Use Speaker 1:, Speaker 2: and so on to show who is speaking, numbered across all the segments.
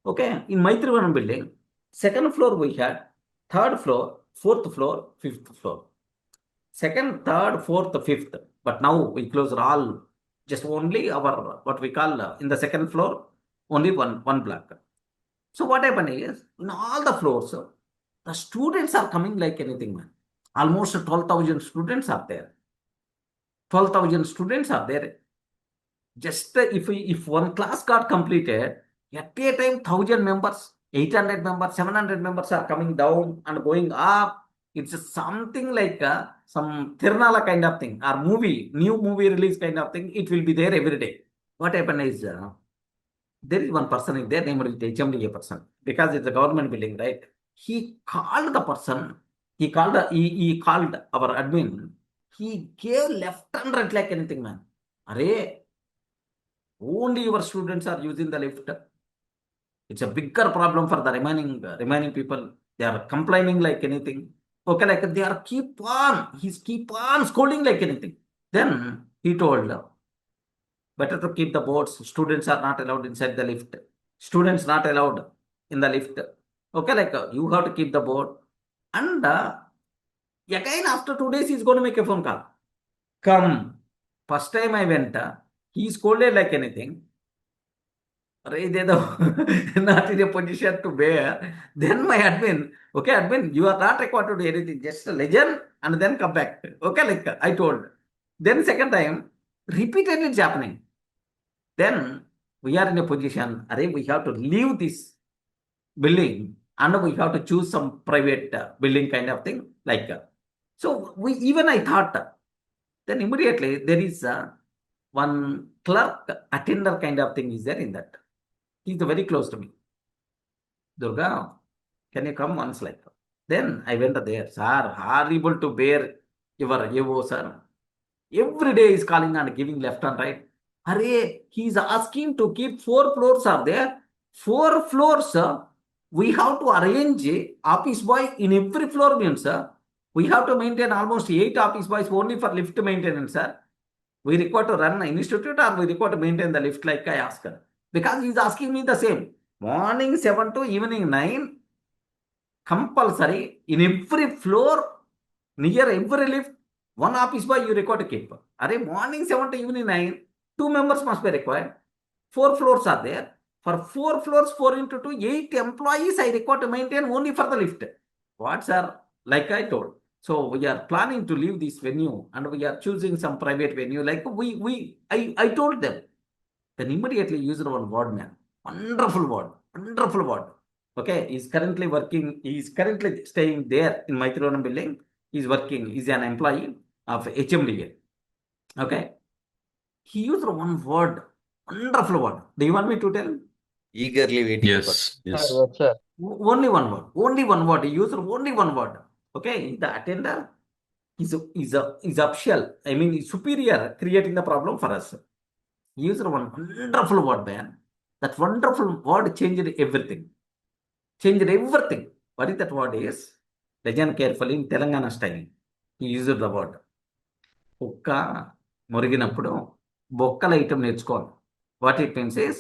Speaker 1: Okay, in Maitrivanam building, second floor we had, third floor, fourth floor, fifth floor. Second, third, fourth, fifth. But now we closed all, just only our, what we call, in the second floor, only one block. So what happened is, in all the floors, the students are coming like anything, man. Almost 12,000 students are there. 12,000 students are there. Just if one class got completed, at a time 1,000 members, 800 members, 700 members are coming down and going up. It's something like some Tirunala kind of thing, or new movie release kind of thing. It will be there every day. What happened is, there is one person in there named HMDA person, because it's a government building, right? He called the person, he called our admin, he gave left and right like anything, man. Array, only your students are using the lift. It's a bigger problem for the remaining people. They are complaining like anything. Okay, like they are he's keep on scolding like anything. Then he told, better to keep the boards. Students are not allowed inside the lift. Students not allowed in the lift. Okay, like you have to keep the board. And again, after 2 days, he's going to make a phone call. Come. First time I went, he scolded like anything. Not in a position to bear. Then my admin, okay, admin, you are not required to do anything. Just listen and then come back. Okay, like I told. Then second time, repeatedly it's happening. Then we are in a position, we have to leave this building and we have to choose some private building kind of thing. Like, so I thought, then immediately there is one clerk attender kind of thing is there in that. He's very close to me. Durga, can you come once like? Then I went there. Sir, horrible to bear your AO, sir. Every day is calling and giving left and right. He's asking to keep 4 floors are there. 4 floors, sir. We have to arrange office boy in every floor means, sir. We have to maintain almost 8 office boys only for lift maintenance, sir. We require to run an institute or we require to maintain the lift like I asked her. Because he's asking me the same. Morning 7 to evening 9, compulsory in every floor, near every lift, one office boy you require to keep. Morning 7 to evening 9, 2 members must be required. 4 floors are there. For 4 floors, 4 into 2, 8 employees I require to maintain only for the lift. What, sir? Like I told. So we are planning to leave this venue and we are choosing some private venue. Like I told them. Then immediately used one word, man. Wonderful word. Wonderful word. Okay, he's currently working, he's currently staying there in Maitrivanam building. He's working, he's an employee of HMDA. Okay. He used one word, wonderful word. Do you want me to tell?
Speaker 2: Eagerly waiting.
Speaker 3: Yes.
Speaker 4: Sir.
Speaker 1: Only one word. Only one word. He used only one word. Okay. The attender is official. I mean, he's superior, creating the problem for us. He used one wonderful word, man. That wonderful word changed everything. Changed everything. What is that word is? Listen carefully in Telangana style. He used the word. కుక్క మురిగినప్పుడు బొక్కల item నేర్చుకోవాలి. What it means is,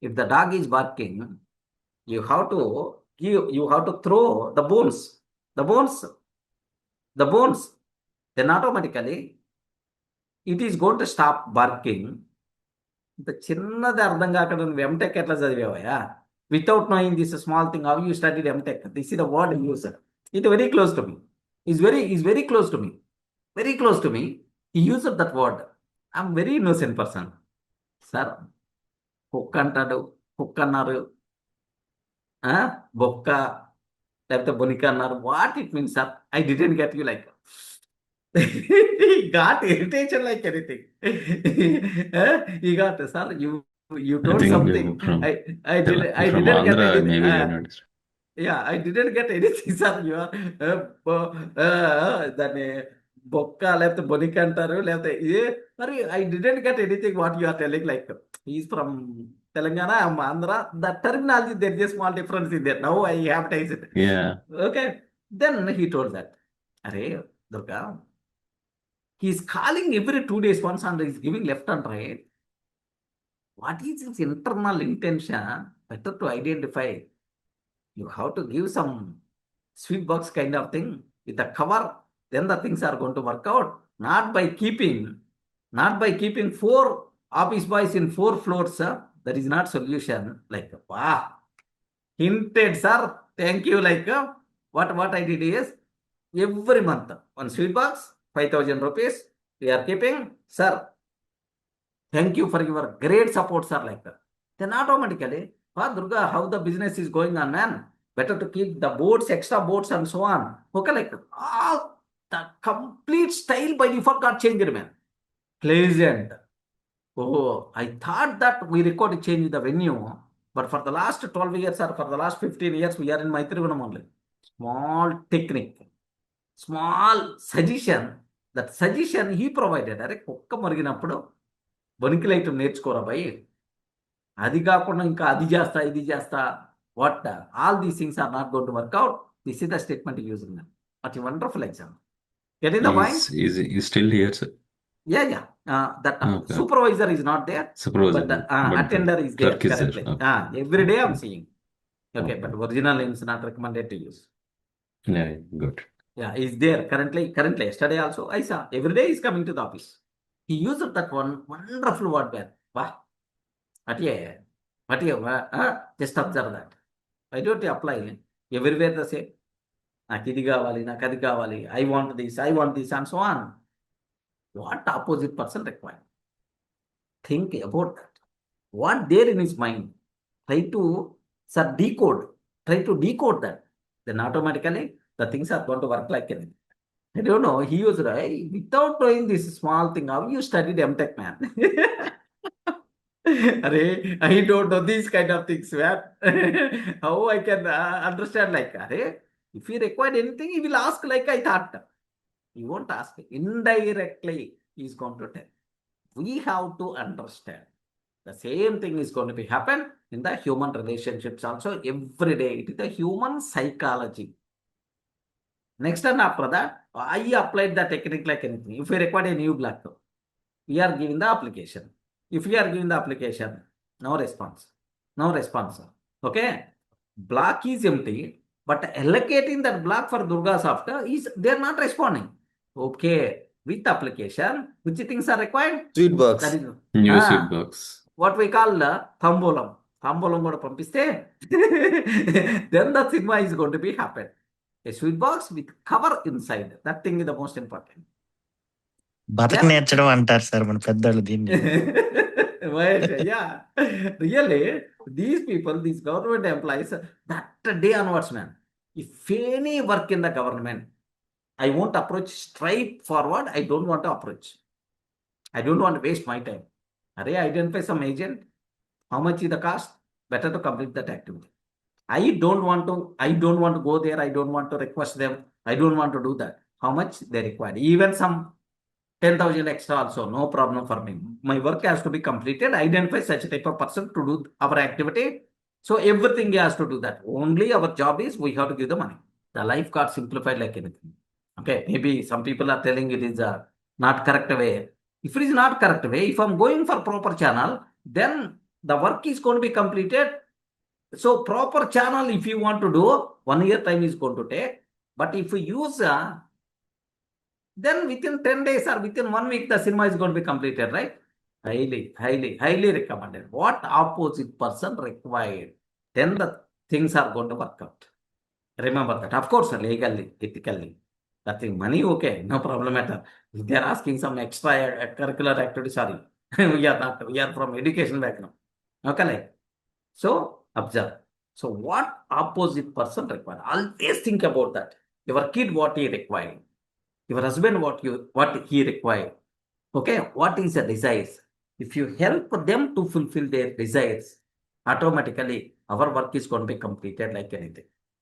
Speaker 1: if the dog is barking, you have to throw the bones, then automatically it is going to stop barking. ఇంత చిన్నది అర్థం కాకుండా నువ్వు MTech ఎట్లా చదివావా? Without knowing this small thing, how you studied MTech? This is the word you use. It's very close to me. Is very close to me. Very close to me. He used that word. I'm very innocent person. Sir, hook antadu, hook annaru, bokka, లేకపోతే బొనిక అన్నారు. What it means, sir? I didn't get you like. He got irritation like anything. He got, sir, you told something. I didn't get anything. Yeah, I didn't get anything, sir. You are దాన్ని బొక్క లేకపోతే బొనిక అంటారు లేకపోతే మరి I didn't get anything what you are telling. Like, he's from Telangana, I'm Andhra. The terminology, there's a small difference in there. Now I have taste it.
Speaker 3: Yeah.
Speaker 1: Okay. Then he told that, Durga, he's calling every 2 days once and he's giving left and right. what is his internal intention? Better to identify. You have to give some sweet box kind of thing with a cover, then the things are going to work out. Not by keeping 4 office boys in 4 floors, sir. That is not solution. Like, wow, hinted, sir. Thank you. Like, what I did is every month one sweet box, 5,000 rupees. We are keeping, sir. Thank you for your great support, sir. Like that. Then automatically, Durga, how the business is going on, man? Better to keep the boards, extra boards, and so on. Okay, like all the complete style by default got changed, man. Pleasant. Oh, I thought that we record to change the venue, but for the last 12 years or for the last 15 years, we are in Maitrivanam only. Small technique, small suggestion. That suggestion he provided. Are కుక్క మరిగినప్పుడు వణికిల item నేర్చుకోరా భయ్, అది కాకుండా ఇంకా అది చేస్తా ఇది చేస్తా, what all these things are not going to work out. This is the statement using them. What a wonderful example. Getting the point?
Speaker 2: Is still here, sir?
Speaker 1: Yeah. That supervisor is not there,
Speaker 2: Supervisor,
Speaker 1: but the attender is there currently. Every day I'm seeing. Okay, but original name is not recommended to use.
Speaker 2: Yeah, good.
Speaker 1: Yeah, he's there currently. Yesterday also I saw every day he's coming to the office. He used that one wonderful word there. Wow. Just observe that. Why don't you apply it? Everywhere the same. నాకు ఇది కావాలి, నాకు అది కావాలి, I want this, and so on. What opposite person require? Think about that. What there in his mind? Try to decode that. Then automatically the things are going to work like anything. I don't know. He was right. Without knowing this small thing, how you studied MTech, man? I don't know these kind of things, man. How I can understand like, if he required anything, he will ask like I thought. He won't ask. Indirectly, he is going to tell. We have to understand. The same thing is going to be happen in the human relationships also every day. It is the human psychology. Next and after that, I applied the technique like anything. If we require a new block, we are giving the application. If we are giving the application, no response. Okay, block is empty, but allocating that block for DURGASOFT is they are not responding. Okay, with application, which things are required?
Speaker 3: Sweet box.
Speaker 1: That is
Speaker 2: New sweet box.
Speaker 1: What we call the thambolam. Thambolam కూడా పంపిస్తే then the cinema is going to be happen. A sweet box with cover inside. That thing is the most important.
Speaker 3: బతక నేర్చడం అంటారు sir మన పెద్దోళ్ళు దీన్ని.
Speaker 1: Yeah, really, these people, these government employees, that day onwards, man, if any work in the government, I won't approach straightforward. I don't want to approach. I don't want to waste my time. Identify some agent. How much is the cost? Better to complete that activity. I don't want to go there. I don't want to request them. I don't want to do that. How much they require? Even some 10,000 extra also, no problem for me. My work has to be completed. Identify such a type of person to do our activity. So everything he has to do that. Only our job is we have to give the money. The life got simplified like anything. Okay, maybe some people are telling it is not correct way. If it is not correct way, if I'm going for proper channel, then the work is going to be completed. So proper channel, if you want to do, 1 year time is going to take. But if you use, then within 10 days or within 1 week, the cinema is going to be completed, right? Highly recommended. What opposite person required, then the things are going to work out. Remember that. Of course, legally, ethically. Nothing money, okay, no problem at all. If they are asking some extra curricular activity, sorry, we are from education background. Okay, so observe. So what opposite person required? Always think about that. Your kid, what he required. Your husband, what he required. Okay, what is the desires? If you help them to fulfill their desires, automatically our work is going to be completed like anything.